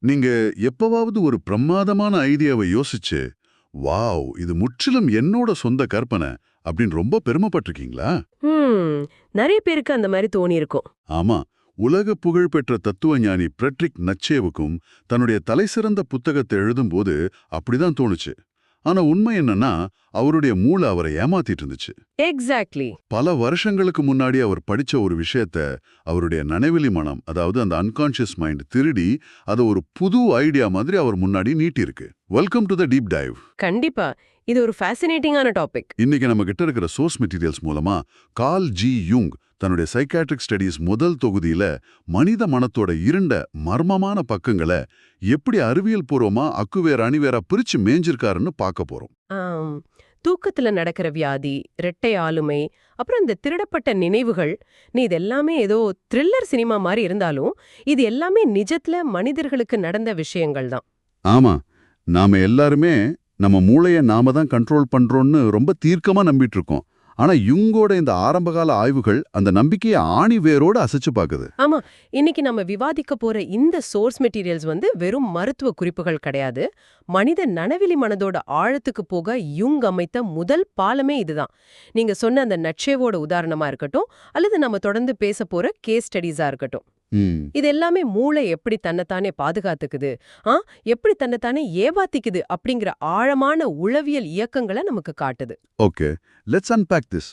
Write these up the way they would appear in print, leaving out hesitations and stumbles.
நீங்க எப்பவாவது ஒரு பிரமாதமான ஐடியாவை யோசிச்சு, வாவ் இது முற்றிலும் என்னோட சொந்த கற்பனை அப்படின்னு ரொம்ப பெருமைப்பட்டிருக்கீங்களா? ஹம் நிறைய பேருக்கு அந்த மாதிரி தோணி இருக்கும். ஆமா, உலக புகழ்பெற்ற தத்துவஞானி ஃப்ரெட்ரிக் நச்சேவுக்கும் தன்னுடைய தலைசிறந்த புத்தகத்தை எழுதும்போது அப்படிதான் தோணுச்சு. ஆனா உண்மை என்னன்னா, அவருடைய மூளை அவரை ஏமாத்திட்டு இருந்துச்சு. எக்ஸாக்ட்லி. பல வருஷங்களுக்கு முன்னாடி அவர் படிச்ச ஒரு விஷயத்த அவருடைய நனவிலி மனம், அதாவது அந்த அன்கான்ஷியஸ் மைண்ட் திருடி அதை ஒரு புது ஐடியா மாதிரி அவர் முன்னாடி நீட்டியிருக்கு. Welcome to the deep dive. கண்டிப்பா, இது ஒரு ஃபேசினேட்டிங்கான டாபிக். இன்னைக்கு நம்ம கிட்ட இருக்கிற சோர்ஸ் மெட்டீரியல்ஸ் மூலமா கார்ல் ஜி யுங் தன்னுடைய சைக்காட்ரிக் ஸ்டடீஸ் முதல் தொகுதியில மனித மனத்தோட இருண்ட மர்மமான பக்கங்களை எப்படி அறிவியல் பூர்வமா அக்குவேர அணிவேரா பிரிச்சு மேஞ்சிருக்காருன்னு பார்க்க போறோம். தூக்கத்துல நடக்கிற வியாதி, இரட்டை ஆளுமை, அப்புறம் இந்த திருடப்பட்ட நினைவுகள், நீ இதெல்லாமே ஏதோ த்ரில்லர் சினிமா மாதிரி இருந்தாலும் இது எல்லாமே நிஜத்துல மனிதர்களுக்கு நடந்த விஷயங்கள் தான். ஆமா, நாம எல்லாருமே நம்ம மூளையை நாம தான் கண்ட்ரோல் பண்றோம்னு ரொம்ப தீர்க்கமா நம்பிட்டு இருக்கோம். ஆனா யுங்கோட இந்த ஆரம்பகால ஆய்வுகள் அந்த நம்பிக்கையை ஆணி வேரோடு அசைச்சு பாக்குது. ஆமா, இன்னைக்கு நம்ம விவாதிக்க போற இந்த சோர்ஸ் மெட்டீரியல்ஸ் வெறும் மருத்துவ குறிப்புகள் கிடையாது. மனித நனவிலி மனதோட ஆழத்துக்கு போக யுங் அமைத்த முதல் பாலமே இதுதான். நீங்க சொன்ன அந்த நட்சேவோட உதாரணமா இருக்கட்டும், அல்லது நம்ம தொடர்ந்து பேச போற கேஸ் ஸ்டடீஸா இருக்கட்டும், இது எல்லாமே மூளை எப்படி தன்னைத்தானே பாதுகாத்துக்குது, எப்படி தன்னைத்தானே ஏவாத்திக்குது அப்படிங்கிற ஆழமான உளவியல் இயக்கங்களை நமக்கு காட்டுது. Okay, let's unpack this.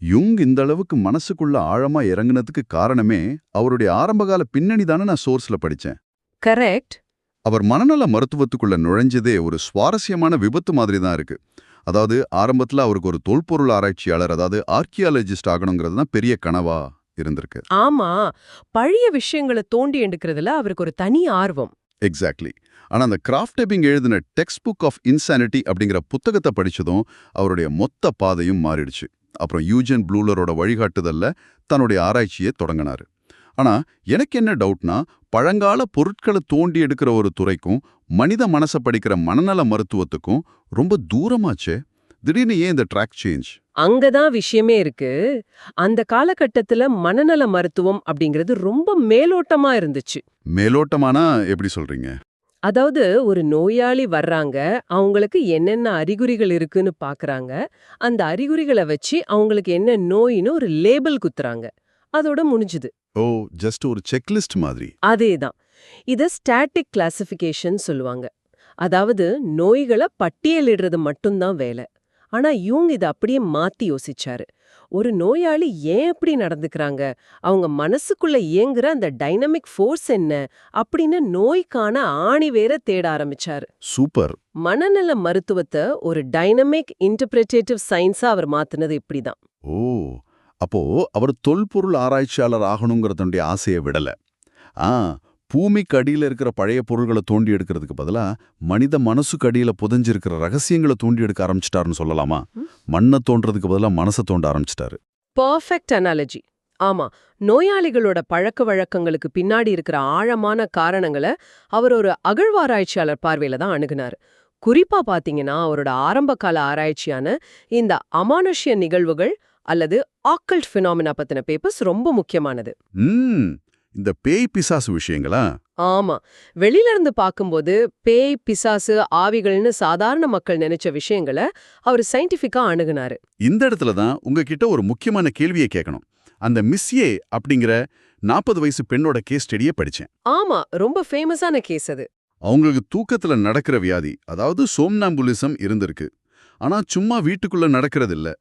யுங் இந்த அளவுக்கு மனசுக்குள்ள ஆழமா இறங்குனதுக்கு காரணமே அவருடைய ஆரம்பகால பின்னணி தானே நான் சோர்ஸ்ல படிச்சேன். கரெக்ட். அவர் மனநல மருத்துவத்துக்குள்ள நுழைஞ்சதே ஒரு சுவாரஸ்யமான விபத்து மாதிரி தான் இருக்கு. அதாவது ஆரம்பத்துல அவருக்கு ஒரு தொல்பொருள் ஆராய்ச்சியாளர், அதாவது ஆர்கியாலஜிஸ்ட் ஆகணுங்கிறது தான் பெரிய கனவா இருந்திருக்கு. ஆமா, பழைய விஷயங்களை தோண்டி எடுக்கிறதுல அவருக்கு ஒரு தனி ஆர்வம். எக்ஸாக்ட்லி. ஆனா அந்த கிராஃப்ட் டெப்பிங் எழுதின டெக்ஸ்ட் புக் ஆஃப் இன்சானிட்டி அப்படிங்கிற புத்தகத்தை படிச்சதும் அவருடைய மொத்த பாதையும் மாறிடுச்சு. அப்புறம் யூஜன் ப்ளூலரோட வழிகாட்டுதல்ல தன்னுடைய ஆராய்ச்சியை தொடங்கினாரு. ஆனா எனக்கு என்ன டவுட்னா, பழங்கால பொருட்களை தோண்டி எடுக்கிற ஒரு துறைக்கும் மனித மனசை படிக்கிற மனநல மருத்துவத்துக்கும் ரொம்ப தூரமாச்சே. திடீர்னு ஏன் இந்த ட்ராக் சேஞ்ச்? அங்கதான் விஷயமே இருக்கு. அந்த காலகட்டத்துல மனநல மருத்துவம் அப்படிங்கிறது ரொம்ப மேலோட்டமா இருந்துச்சு. மேலோட்டமானா எப்படி சொல்றீங்க? அதாவது ஒரு நோயாளி வர்றாங்க, அவங்களுக்கு என்னென்ன அறிகுறிகள் இருக்குன்னு பாக்குறாங்க, அந்த அறிகுறிகளை வச்சு அவங்களுக்கு என்ன நோயின்னு ஒரு லேபிள் குத்துறாங்க, அதோட முடிஞ்சுது. ஓ, ஜஸ்ட் ஒரு செக்லிஸ்ட் மாதிரி. அதேதான். இத ஸ்டாட்டிக் கிளாசிஃபிகேஷன் சொல்லுவாங்க. அதாவது நோய்களை பட்டியலிடுறது மட்டும்தான் வேலை. ஆனா யூங் இதை அப்படியே மாத்தி யோசிச்சாரு. ஒரு நோயாளி ஏன் எப்படி நடந்துக்கிறாங்க, அவங்க மனசுக்குள்ள இயங்குற அந்த டைனமிக் ஃபோர்ஸ் என்ன அப்படின்னு நோய்க்கான ஆணி வேற தேட ஆரம்பிச்சாரு. சூப்பர். மனநல மருத்துவத்தை ஒரு டைனமிக் இன்டர்பிரேட்டிவ் சயின்ஸா அவர் மாத்தினது இப்படிதான். ஓ, அப்போ அவர் தொல்பொருள் ஆராய்ச்சியாளர் ஆகணுங்கிறதுடைய ஆசையை விடல. பூமிக்கு அடியில இருக்கிற பழைய பொருள்களை தோண்டி எடுக்கிறதுக்கு பதிலா மனித மனசுக்கு அடியில புதைஞ்சிருக்கிற ரகசியங்களை தோண்டி எடுக்க ஆரம்பிச்சிட்டாருன்னு சொல்லலாமா? மண்ணை தோன்றதுக்கு பதிலா மனசை தோண்ட ஆரம்பிச்சிட்டாரு. Perfect analogy. ஆமா, நோயாளிகளோட பழக்க வழக்கங்களுக்கு பின்னாடி இருக்கிற ஆழமான காரணங்களை அவர் ஒரு அகழ்வாராய்ச்சியாளர் பார்வையில தான் அணுகுனார். குறிப்பா பாத்தீங்கன்னா அவரோட ஆரம்பகால ஆராய்ச்சியான இந்த அமானுஷ்ய நிகழ்வுகள் அல்லது ஆக்கல்ட் ஃபினாமினா பத்தின பேப்பர்ஸ் ரொம்ப முக்கியமானது. இந்த பேய் பிசாசு விஷயங்களா? ஆமா, வெளியில இருந்து பார்க்கும்போது பேய் பிசாசு ஆவிகள்னு சாதாரண மக்கள் நினைச்ச விஷயங்களை அவர் சயின்டிஃபிக்கா அணுகுனாரு. இந்த இடத்துல தான் உங்ககிட்ட ஒரு முக்கியமான கேள்வியை கேட்கணும். அந்த மிஸ் ஏ அப்படிங்கிற 40 வயசு பெண்ணோட கேஸ் ஸ்டடியை படிச்சேன். ஆமா, ரொம்ப ஃபேமஸான கேஸ் அது. அவங்களுக்கு தூக்கத்துல நடக்கிற வியாதி, அதாவது சோம்னாம்புலிசம் இருந்திருக்கு. ஆனா சும்மா வீட்டுக்குள்ள நடக்கிறது இல்ல.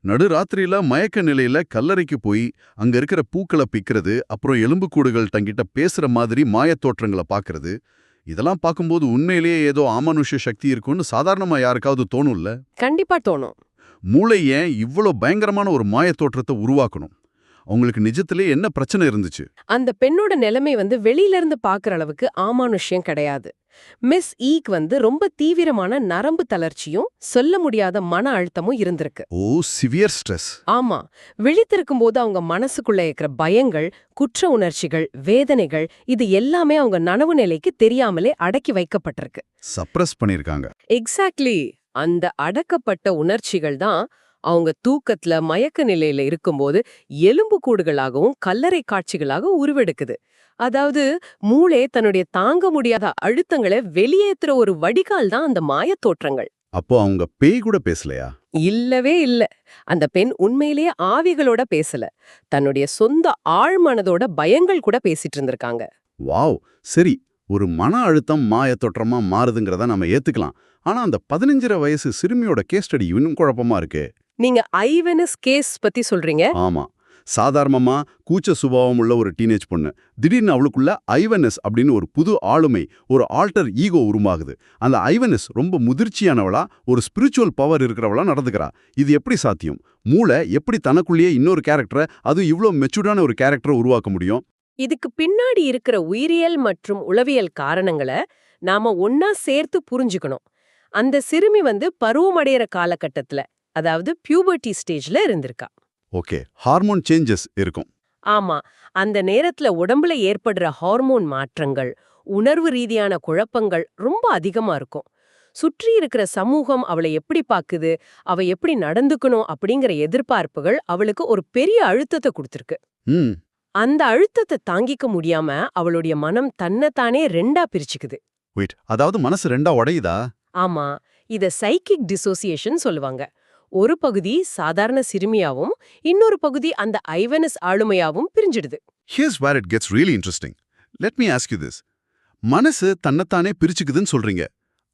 நடுராத்திரியில மயக்க நிலையில கல்லறைக்கு போய் அங்க இருக்கிற பூக்களை பிக்கிறது, அப்புறம் எலும்புக்கூடுகள் தங்கிட்ட பேசுற மாதிரி மாயத்தோற்றங்களை பாக்குறது, இதெல்லாம் பார்க்கும்போது உண்மையிலேயே ஏதோ அமானுஷ்ய சக்தி இருக்குன்னு சாதாரணமா யாருக்காவது தோணும்ல? கண்டிப்பா தோணும். மூளை ஏன் இவ்வளோ பயங்கரமான ஒரு மாயத்தோற்றத்தை உருவாக்கணும்? அவங்களுக்கு நிஜத்திலே என்ன பிரச்சனை இருந்துச்சு? அந்த பெண்ணோட நிலைமை வெளியில இருந்து பாக்குற அளவுக்கு அமானுஷ்யம் கிடையாது. மிஸ் ஈக்கு ரொம்ப தீவிரமான நரம்பு தளர்ச்சியும் சொல்ல முடியாத மன அழுத்தமும் இருந்திருக்கு. ஓ, சிவியர் ஸ்ட்ரெஸ். ஆமா, விழித்திருக்கும் போது அவங்க மனசுக்குள்ள இருக்கிற பயங்கள், குற்ற உணர்ச்சிகள், வேதனைகள், இது எல்லாமே அவங்க நனவு நிலைக்கு தெரியாமலே அடக்கி வைக்கப்பட்டிருக்கு. சப்ரஸ் பண்ணிருக்காங்க. எக்ஸாக்ட்லி. அந்த அடக்கப்பட்ட உணர்ச்சிகள் தான் அவங்க தூக்கத்துல மயக்க நிலையில இருக்கும்போது எலும்பு கூடுகளாகவும் கல்லறை காட்சிகளாக உருவெடுக்குது. அதாவது மூளை தன்னுடைய தாங்க முடியாத அழுத்தங்களை வெளியேத்துற ஒரு வடிகால் தான் அந்த மாயத் தோற்றங்கள். அப்போ அவங்க பேய் கூட பேசலையா? இல்லவே இல்ல. அந்த பெண் உண்மையிலேயே ஆவிகளோட பேசல. தன்னுடைய சொந்த ஆழ்மனதோட பயங்கள் கூட பேசிட்டு இருந்திருக்காங்க. வாவ்! சரி, ஒரு மன அழுத்தம் மாயத் தோற்றமா மாறுதுங்கிறத நம்ம ஏத்துக்கலாம். ஆனா அந்த 15 வயசு சிறுமியோட கேஸ் ஸ்டடி இன்னும் குழப்பமா இருக்கே. நீங்க ஐவெனஸ் கேஸ் பத்தி சொல்றீங்க? ஆமா. சாதாரணமா கூச்ச சுபாவம் உள்ள ஒரு டீனேஜ் பொண்ணு. திடீர்னு அவளுக்குள்ள ஐவனஸ் அப்படின்னு ஒரு புது ஆளுமை, ஒரு ஆல்டர் ஈகோ உருமாகுது. அந்த ஐவனஸ் ரொம்ப முதிர்ச்சியானவளா, ஒரு ஸ்பிரிச்சுவல் பவர் இருக்கிறவளா நடந்துக்கிறா. இது எப்படி சாத்தியம்? மூளை எப்படி தனக்குள்ளேயே இன்னொரு கேரக்டரை, அதுவும் இவ்ளோ மெச்சூர்டான ஒரு கேரக்டரை உருவாக்க முடியும்? இதுக்கு பின்னாடி இருக்கிற உயிரியல் மற்றும் உளவியல் காரணங்களை நாம ஒன்னா சேர்த்து புரிஞ்சுக்கணும். அந்த சிறுமி பருவமடையிற காலகட்டத்துல, அதாவது பியூபர்ட்டி ஸ்டேஜ்ல இருந்திருக்கா. ஓகே, ஹார்மோன் சேஞ்சஸ் இருக்கும். ஆமா, அந்த நேரத்துல உடம்புல ஏற்படுற ஹார்மோன் மாற்றங்கள், உணர்வு ரீதியான குழப்பங்கள் ரொம்ப அதிகமா இருக்கும். சுற்றி இருக்கிற சமூகம் அவளை எப்படி பாக்குது, அவ எப்படி நடந்துக்கணும் அப்படிங்கிற எதிர்பார்ப்புகள் அவளுக்கு ஒரு பெரிய அழுத்தத்தை கொடுத்திருக்கு. ம் அந்த அழுத்தத்தை தாங்கிக்க முடியாம அவளுடைய மனம் தன்னைத்தானே ரெண்டா பிரிச்சுக்குது. வெயிட், அதாவது மனசு ரெண்டா உடையுதா? ஆமா, இத சைக்கிக் டிசோசியேஷன் சொல்லுவாங்க. ஒரு பகுதி சாதாரண சிறுமியாவும் இன்னொரு பகுதி அந்த ஐவனஸ் ஆளுமையாவும் பிரிஞ்சிடுது. Here's where it gets really interesting. Let me ask you this. மனசு தன்னைத்தானே பிரிச்சுக்குதுன்னு சொல்றீங்க.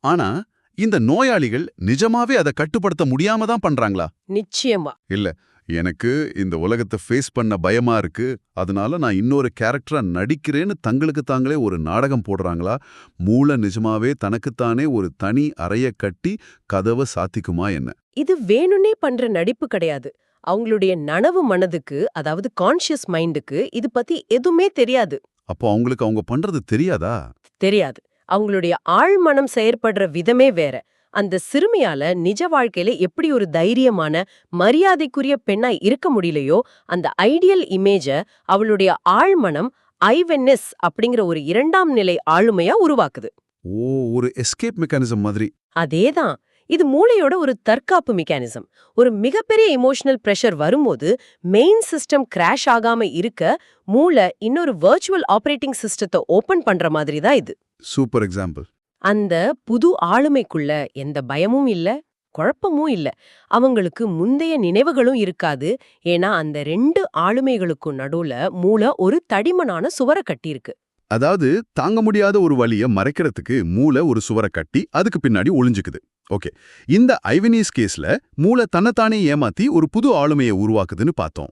ஆனா இந்த நோயாளிகள் நிஜமாவே அதை கட்டுப்படுத்த முடியாம தான் பண்றாங்களா? நிச்சயமா. இல்ல, எனக்கு இந்த உலகத்தை ஃபேஸ் பண்ண பயமா இருக்கு, அதனால நான் இன்னொரு கேரக்டரா நடிக்கிறேன்னு தங்களுக்கு தாங்களே ஒரு நாடகம் போடுறாங்களா? மூளை நிஜமாவே தனக்குத்தானே ஒரு தனி அறைய கட்டி கதவை சாத்திக்குமா என்ன? இது வேணும்னே பண்ற நடிப்பு கிடையாது. அவங்களுடைய நனவு மனதுக்கு, அதாவது கான்ஷியஸ் மைண்டுக்கு இது பத்தி எதுவுமே தெரியாது. அப்போ அவங்களுக்கு அவங்க பண்றது தெரியாதா? தெரியாது. அவங்களுடைய ஆழ்மனம் செயற்படுற விதமே வேற. அந்த சிறுமியால நிஜ வாழ்க்கையில எப்படி ஒரு தைரியமான, மரியாதைக்குரிய பெண்ணாய் இருக்க முடியலையோ, அந்த ஐடியல் இமேஜ அவளுடைய ஆழ்மனம் ஐவென்னஸ் அப்படிங்கிற ஒரு இரண்டாம் நிலை ஆளுமையா உருவாக்குது. ஓ, ஒரு எஸ்கேப் மெக்கானிசம் மாதிரி. அதேதான். இது மூளையோட ஒரு தற்காப்பு மெக்கானிசம். ஒரு மிகப்பெரிய எமோஷனல் பிரஷர் வரும்போது மெயின் சிஸ்டம் கிராஷ் ஆகாம இருக்க மூளை இன்னொரு வர்ச்சுவல் ஆபரேட்டிங் சிஸ்டத்தை ஓபன் பண்ற மாதிரி தான் இது. Super example. அந்த புது ஆளுமைக்குள்ள எந்த பயமும் இல்ல, குழப்பமும் இல்ல. அவங்களுக்கு முந்தைய நினைவுகளும் இருக்காது. ஏன்னா அந்த ரெண்டு ஆளுமைகளுக்கும் நடுவுல மூளை ஒரு தடிமனான சுவரை கட்டியிருக்கு. அதாவது தாங்க முடியாத ஒரு வலிய மறைக்கிறதுக்கு மூளை ஒரு சுவரை கட்டி அதுக்கு பின்னாடி ஒளிஞ்சுக்குது. ஓகே, இந்த ஐவனீஸ் கேஸ்ல மூளை தன்னைத்தானே ஏமாத்தி ஒரு புது ஆளுமையை உருவாக்குதுன்னு பார்த்தோம்.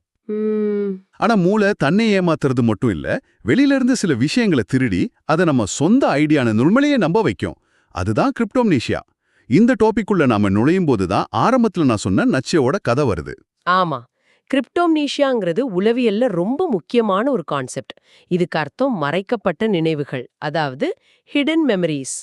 ஆனா மூளை தன்னை ஏமாத்துறது மட்டும் இல்ல, வெளியில இருந்து சில விஷயங்களை திருடி அதை நம்ம சொந்த ஐடியான நுண்மையிலேயே நம்ப வைக்கும். அதுதான் கிரிப்டோம்னீஷியா. இந்த டாபிக்குள்ள நாம நுழையும் போதுதான் ஆரம்பத்துல நான் சொன்ன நச்சையோட கதை வருது. ஆமா, கிரிப்டோம்னீஷியாங்கிறது உளவியல்ல ரொம்ப முக்கியமான ஒரு கான்செப்ட். இதுக்கு அர்த்தம் மறைக்கப்பட்ட நினைவுகள், அதாவது ஹிடன் மெமரிஸ்.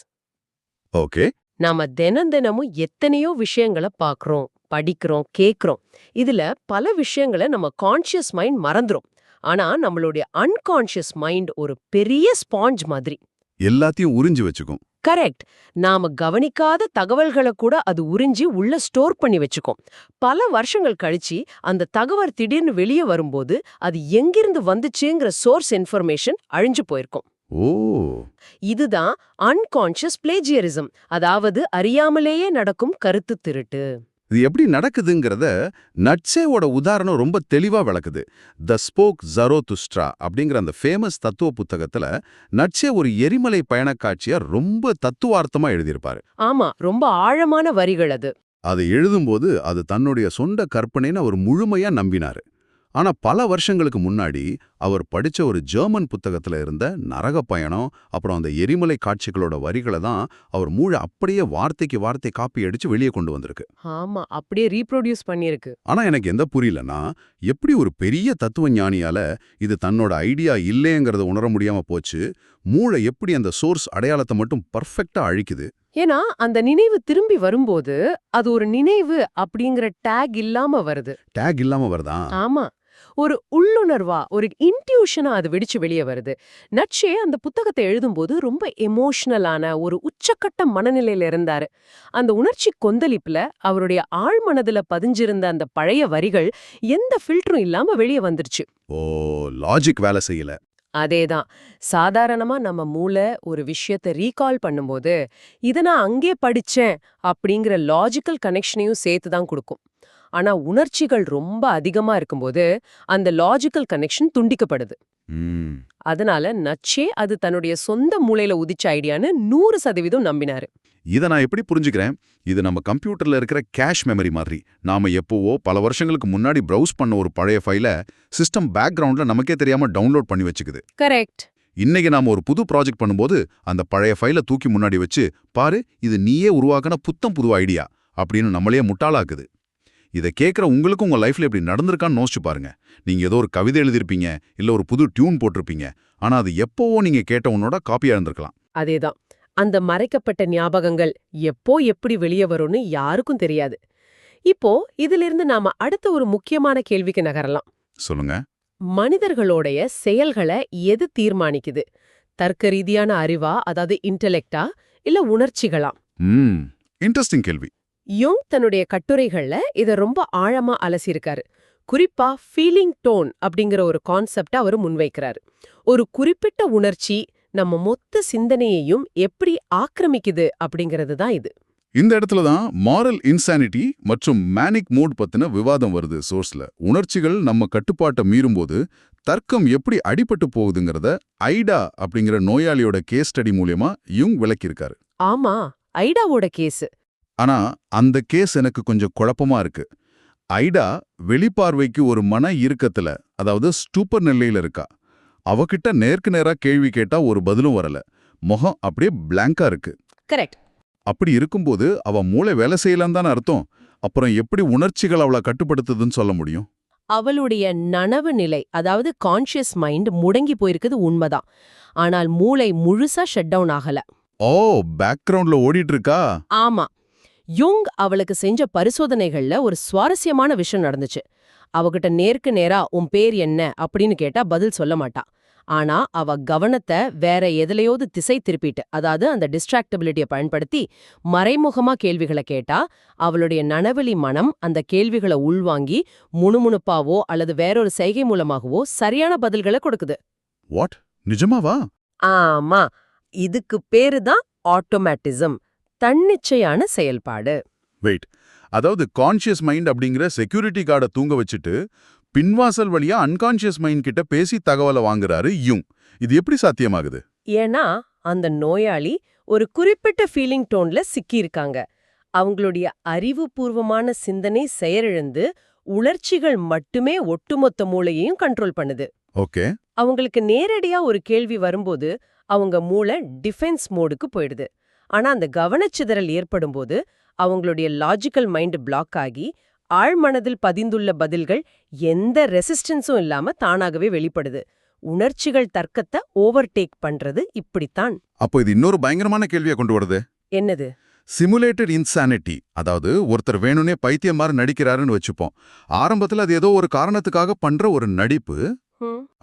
ஓகே, நாம தினமும் எத்தனையோ விஷயங்களை பார்க்கறோம், படிக்கிறோம், கேட்கிறோம். இதுல பல விஷயங்களை நம்ம கான்ஷியஸ் மைண்ட் மறந்துரும். ஆனா நம்மளுடைய அன்கான்ஷியஸ் மைண்ட் ஒரு பெரிய ஸ்பாஞ்ச் மாதிரி. எல்லாத்தையும் உறிஞ்சு வச்சுக்கும். கரெக்ட். நாம கவனிக்காத தகவல்களை கூட அது உறிஞ்சி உள்ள ஸ்டோர் பண்ணி வச்சுக்கும். பல வருஷங்கள் கழிச்சு அந்த தகவல் திடீர்னு வெளியே வரும்போது அது எங்கிருந்து வந்துச்சுங்கிற சோர்ஸ் இன்ஃபர்மேஷன் அழிஞ்சு போயிருக்கும். ஓ, இதுதான் அன்கான்ஷியஸ் பிளேஜியரிசம், அதாவது அறியாமலேயே நடக்கும் கருத்து திருட்டு. இது எப்படி நடக்குதுங்கிறத நட்சேவோட உதாரணம் ரொம்ப தெளிவா விளக்குது. த ஸ்போக் ஜரோதுஸ்ட்ரா அப்படிங்கிற அந்த ஃபேமஸ் தத்துவ புத்தகத்துல நட்சே ஒரு எரிமலை பயணக்காட்சியா ரொம்ப தத்துவார்த்தமா எழுதியிருப்பாரு. ஆமா, ரொம்ப ஆழமான வரிகள் அது. அதை எழுதும்போது அது தன்னுடைய சொந்த கற்பனைன்னு அவர் முழுமையா நம்பினாரு. ஆனா பல வருஷங்களுக்கு முன்னாடி அவர் படிச்ச ஒரு ஜெர்மன் புத்தகத்துல இருந்த நரக பயணம், அப்புறம் அந்த எரிமலை காட்சிகளோட வரிகளை தான் அவர் மூளை அப்படியே வார்த்தைக்கு வார்த்தை காப்பி அடிச்சு வெளியே கொண்டு வந்திருக்கு. ஆமா, அப்படியே ரீப்ரொடியூஸ் பண்ணிருக்கு. ஆனா எனக்கு எந்த புரியலன்னா, எப்படி ஒரு பெரிய தத்துவ ஞானியால இது தன்னோட ஐடியா இல்லைங்கிறத உணர முடியாம போச்சு? மூளை எப்படி அந்த சோர்ஸ் அடையாளத்தை மட்டும் பர்ஃபெக்டா அழிக்குது? ஏன்னா அந்த நினைவு திரும்பி வரும்போது அது ஒரு நினைவு அப்படிங்கிற டேக் இல்லாம வருது. டேக் இல்லாம வருதா? ஆமா, ஒரு உள்ளுணர்வா, ஒரு இன்ட்யூஷனா அது வெடிச்சு வெளியே வருது. நட்சே அந்த புத்தகத்தை எழுதும்போது ரொம்ப எமோஷனலான ஒரு உச்சக்கட்ட மனநிலையில இருந்தாரு. அந்த உணர்ச்சி கொந்தளிப்புல அவருடைய ஆழ்மனதுல பதிஞ்சிருந்த அந்த பழைய வரிகள் எந்த ஃபில்டரும் இல்லாம வெளியே வந்துருச்சு. ஓ, லாஜிக் வேலை செய்யல. அதேதான். சாதாரணமா நம்ம மூளை ஒரு விஷயத்த ரீகால் பண்ணும்போது, இத நான் அங்கே படிச்சேன் அப்படிங்கிற லாஜிக்கல் கனெக்ஷனையும் சேர்த்து தான் குடுக்கும். ஆனா உணர்ச்சிகள் ரொம்ப அதிகமா இருக்கும்போது, அந்த லாஜிக்கல் கனெக்ஷன் துண்டிக்கப்படுது. ம். அதனால நச்சே அது தன்னுடைய சொந்த மூளையில உதிச்ச ஐடியான்னு 100% நம்பினாரு. இத நான் எப்படி புரிஞ்சுக்கிறேன்? இது நம்ம கம்ப்யூட்டர்ல இருக்கிற கேஷ் மெமரி மாதிரி. நாம எப்போவோ பல வருஷங்களுக்கு முன்னாடி ப்ரௌஸ் பண்ண ஒரு பழைய ஃபைல சிஸ்டம் பேக்ரவுண்ட்ல நமக்கே தெரியாம டவுன்லோட் பண்ணி வச்சுக்குது. கரெக்ட். இன்னைக்கு நாம ஒரு புது ப்ராஜெக்ட் பண்ணும்போது அந்த பழைய ஃபைல தூக்கி முன்னாடி வச்சு, பாரு இது நீயே உருவாக்கின புத்தம் புது ஐடியா அப்படின்னு நம்மளையே முட்டாளாக்குது. இத கேட்குற உங்களுக்கும் உங்க லைஃப்ல இப்படி நடந்திருக்கான்னு யோசிச்சு பாருங்க. நீங்க ஏதோ ஒரு கவிதை எழுதிருப்பீங்க, இல்ல ஒரு புது டியூன் போட்டிருப்பீங்க. ஆனா அது எப்போவோ நீங்க கேட்ட உன்னோட காப்பியா இருந்திருக்கலாம். அதேதான். அந்த மறைக்கப்பட்ட ஞாபகங்கள் எப்போ எப்படி வெளியே வரும்னு யாருக்கும் தெரியாது. இப்போ இதிலிருந்து நாம அடுத்த ஒரு முக்கியமான கேள்விக்கு நகரலாம். சொல்லுங்க. மனிதர்களோடைய செயல்களை எது தீர்மானிக்குது? தர்க்க ரீதியான அறிவா, அதாவது இன்டெலெக்டா, இல்ல உணர்ச்சிகளா? ம். இன்ட்ரெஸ்டிங் கேள்வி. யுங் தன்னுடைய கட்டுரைகள்ல இத ரொம்ப ஆழமா அலசியிருக்காரு. குறிப்பா ஃபீலிங் டோன் அப்படிங்கிற ஒரு கான்செப்ட அவர் முன்வைக்கிறாரு. ஒரு குறிப்பிட்ட உணர்ச்சி நம்ம மொத்த சிந்தனையையும் எப்படி ஆக்கிரமிக்குது அப்படிங்கிறது தான் இது. இந்த இடத்துல தான் மாரல் இன்சானிட்டி மற்றும் மேனிக் மூட் பத்தின விவாதம் வருது சோர்ஸ்ல. உணர்ச்சிகள் நம்ம கட்டுப்பாட்டை மீறும்போது தர்க்கம் எப்படி அடிபட்டு போகுதுங்கிறத ஐடா அப்படிங்கிற நோயாளியோட கேஸ் ஸ்டடி மூலியமா யுங் விளக்கியிருக்காரு. ஆமா, ஐடாவோட கேஸ். ஆனா அந்த கேஸ் எனக்கு கொஞ்சம் குழப்பமா இருக்கு. ஐடா வெளிப்பார்வைக்கு ஒரு மன இறுக்கத்துல, அதாவது ஸ்டூப்பர் நிலையில இருக்கா. அவகிட்ட நேருக்கு நேரா கேள்வி கேட்டா ஒரு பதிலும் வரல. முகம் அப்படியே பிளாங்கா இருக்கு. கரெக்ட். அப்படி இருக்கும்போது அவ மூளை வேலை செய்யலாம் தானே அர்த்தம். அப்புறம் எப்படி உணர்ச்சிகள் அவளை கட்டுப்படுத்துதுன்னு சொல்ல முடியும்? அவளுடைய நனவு நிலை, அதாவது கான்ஷியஸ் மைண்ட் முடங்கி போயிருக்குது உண்மைதான். ஆனால் மூளை முழுசா ஷட் டவுன் ஆகல. ஓ, பேக்ரவுண்ட்ல ஓடிட்டு இருக்கா? ஆமா. யுங் அவளுக்கு செஞ்ச பரிசோதனைகள்ல ஒரு சுவாரஸ்யமான விஷயம் நடந்துச்சு. அவகிட்ட நேருக்கு நேரா உன் பேர் என்ன அப்படின்னு கேட்டா பதில் சொல்ல மாட்டா. ஆனா அவ கவனத்தை வேற எதுலயோது திசை திருப்பிட்டு, அதாவது அந்த டிஸ்ட்ராக்டபிலிட்டியை பயன்படுத்தி மறைமுகமா கேள்விகளை கேட்டா, அவளுடைய நனவெளி மனம் அந்த கேள்விகளை உள்வாங்கி முணுமுணுப்பாவோ அல்லது வேறொரு செய்கை மூலமாகவோ சரியான பதில்களை கொடுக்குது. வாட்? நிஜமாவா? ஆமா, இதுக்கு பேரு தான் ஆட்டோமேட்டிசம், தன்னிச்சையான செயல்பாடு. வெயிட், அதாவது கான்ஷியஸ் மைண்ட் அப்படிங்கிற செக்யூரிட்டி கார்டை தூங்க வச்சுட்டு பின்வாசல் வழியா அன்கான்ஷியஸ் மைண்ட் கிட்ட பேசி தகவலை வாங்குறாரு யுங். இது எப்படி சாத்தியமாகுது? ஏன்னா அந்த நோயாளி ஒரு குறிப்பிட்ட ஃபீலிங் டோன்ல சிக்கியிருக்காங்க. அவங்களுடைய அறிவுபூர்வமான சிந்தனை செயலிழந்து உணர்ச்சிகள் மட்டுமே ஒட்டுமொத்த மூளையையும் கண்ட்ரோல் பண்ணுது. ஓகே. அவங்களுக்கு நேரடியா ஒரு கேள்வி வரும்போது அவங்க மூளை டிஃபென்ஸ் மோடுக்கு போயிடுது. ஆனா அந்த கவனச்சிதறல் ஏற்படும்போது அவங்களுடைய லாஜிக்கல் மைண்ட் பிளாக் ஆகி ஆழ்மனதில் பதிந்துள்ள பதில்கள் எந்த ரெசிஸ்டன்ஸும் இல்லாம தானாகவே வெளிப்படுது. உணர்ச்சிகள் தர்க்கத்தை ஓவர்டேக் பண்றது இப்படித்தான். அப்போ இது இன்னொரு பயங்கரமான கேள்வியை கொண்டு வருது. என்னது? சிமுலேட்டட் இன்சானிட்டி, அதாவது ஒருத்தர் வேணும்னே பைத்தியம் மாதிரி நடிக்கிறாருன்னு வச்சுப்போம். ஆரம்பத்துல அது ஏதோ ஒரு காரணத்துக்காக பண்ற ஒரு நடிப்பு.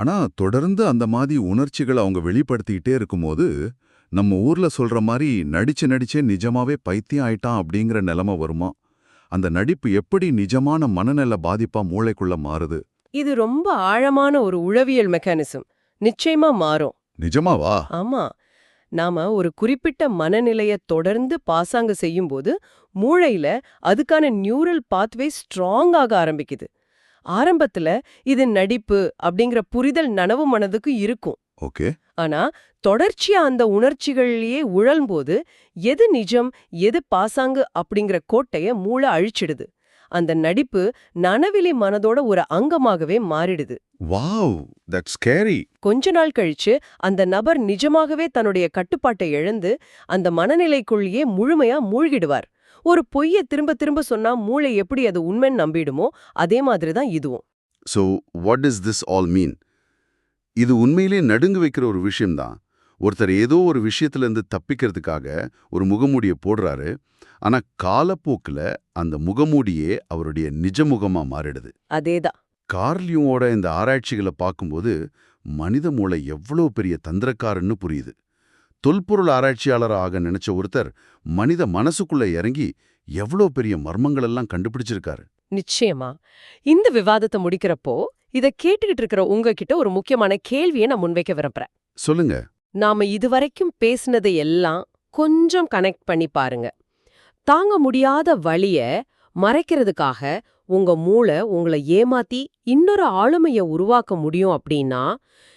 ஆனா தொடர்ந்து அந்த மாதிரி உணர்ச்சிகளை அவங்க வெளிப்படுத்திக்கிட்டே இருக்கும்போது நம்ம ஊர்ல சொல்ற மாதிரி நடிச்சே நிஜமாவே பைத்தியம் ஆயிட்டான் அப்படிங்கிற நிலைமை வருமா? அந்த நடிப்பு எப்படி நிஜமான மனநல பாதிப்பா மூளைக்குள்ள மாறுது? இது ரொம்ப ஆழமான ஒரு உளவியல் மெக்கானிசம். நிச்சயமா மாறும். நிஜமாவா? ஆமா. நாம ஒரு குறிப்பிட்ட மனநிலைய தொடர்ந்து பாசாங்க செய்யும்போது மூளையில அதுக்கான நியூரல் பாத்வே ஸ்ட்ராங் ஆக ஆரம்பிக்குது. ஆரம்பத்துல இது நடிப்பு அப்படிங்கிற புரிதல் நனவு மனதுக்கு இருக்கும். ஓகே. ஆனா தொடர்ச்சியா அந்த உணர்ச்சிகள்லயே உழல்ம்போது எது நிஜம் எது பாசாங்கு அப்படிங்கிற கோட்டைய மூளை அழிச்சிடுது. அந்த நடிப்பு நனவிலி மனதோட ஒரு அங்கமாகவே மாறிடுது. Wow, that's scary. கொஞ்ச நாள் கழிச்சு அந்த நபர் நிஜமாகவே தன்னுடைய கட்டுப்பாட்டை இழந்து அந்த மனநிலைக்குள்ளேயே முழுமையா மூழ்கிடுவார். ஒரு பொய்ய திரும்ப திரும்ப சொன்னா மூளை எப்படி அது உண்மைன்னு நம்பிடுமோ அதே மாதிரி தான் இதுவும். So what does this all mean? இது உண்மையிலே நடுங்க வைக்கிற ஒரு விஷயம்தான். ஒருத்தர் ஏதோ ஒரு விஷயத்திலிருந்து தப்பிக்கிறதுக்காக ஒரு முகமூடியை போடுறாரு. ஆனா காலப்போக்குல அந்த முகமூடியே அவருடைய நிஜ முகமா மாறிடுது. அதேதான். கார்ல் யூங்கோட இந்த ஆராய்ச்சிகளை பார்க்கும்போது மனித மூளை எவ்வளவு பெரிய தந்திரக்காரன்னு புரியுது. தொல்பொருள் ஆராய்ச்சியாளர் ஆக நினைச்ச ஒருத்தர் மனித மனசுக்குள்ள இறங்கி எவ்வளோ பெரிய மர்மங்களெல்லாம் கண்டுபிடிச்சிருக்காரு. நிச்சயமா. இந்த விவாதத்தை முடிக்கிறப்போ இத கேட்டுக்கிட்டு இருக்கிற உங்ககிட்ட ஒரு முக்கியமான கேள்வியை நான் முன்வைக்க விரும்புறேன். சொல்லுங்க. நாம இதுவரைக்கும் பேசினதை எல்லாம் கொஞ்சம் கனெக்ட் பண்ணி பாருங்க. தாங்க முடியாத வலிய மறைக்கிறதுக்காக உங்க மூளை உங்களை ஏமாத்தி இன்னொரு ஆளுமைய உருவாக்க முடியும் அப்படின்னா,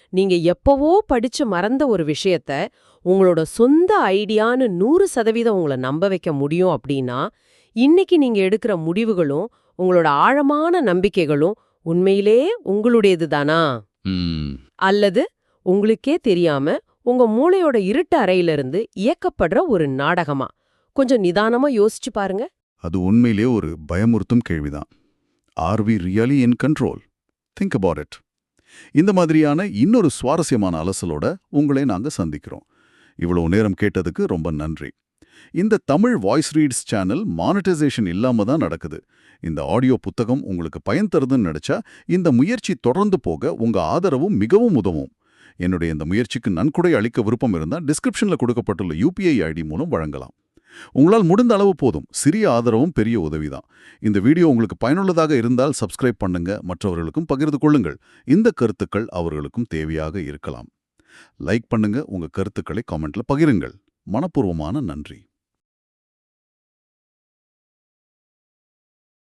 நீங்க எப்பவோ படிச்சு மறந்த ஒரு விஷயத்த உங்களோட சொந்த ஐடியான்னு 100% உங்களை நம்ப வைக்க முடியும் அப்படின்னா, இன்னைக்கு நீங்க எடுக்கிற முடிவுகளும் உங்களோட ஆழமான நம்பிக்கைகளும் உண்மையிலே உங்களுடையது தானா? ம். அல்லது உங்களுக்கே தெரியாம உங்க மூளையோட இருட்டு அறையிலிருந்து இயக்கப்படுற ஒரு நாடகமா? கொஞ்சம் நிதானமா யோசிச்சு பாருங்க. அது உண்மையிலேயே ஒரு பயமுறுத்தும் கேள்விதான். Are we really in control? Think about it. இந்த மாதிரியான இன்னொரு சுவாரஸ்யமான அலசலோட உங்களை நாங்க சந்திக்கிறோம். இவ்வளவு நேரம் கேட்டதுக்கு ரொம்ப நன்றி. இந்த Tamil voice reads channel monetisation இல்லாம தான் நடக்குது. இந்த ஆடியோ புத்தகம் உங்களுக்கு பயன் தருதுன்னு நினைச்சா இந்த முயற்சி தொடர்ந்து போக உங்க ஆதரவும் மிகவும் உதவும். என்னுடைய இந்த முயற்சிக்கு நன்கொடை அளிக்க விருப்பம் இருந்தால் டிஸ்கிரிப்ஷன்ல கொடுக்கப்பட்டுள்ள UPI ID மூலம் வழங்கலாம். உங்களால் முடிந்த அளவு போதும். சிறிய ஆதரவும் பெரிய உதவிதான். இந்த வீடியோ உங்களுக்கு பயனுள்ளதாக இருந்தால் சப்ஸ்கிரைப் பண்ணுங்க, மற்றவர்களுக்கும் பகிர்ந்து கொள்ளுங்கள். இந்த கருத்துக்கள் அவர்களுக்கும் தேவையாக இருக்கலாம். லைக் பண்ணுங்க, உங்க கருத்துக்களை காமெண்ட்ல பகிருங்கள். மனப்பூர்வமான நன்றி.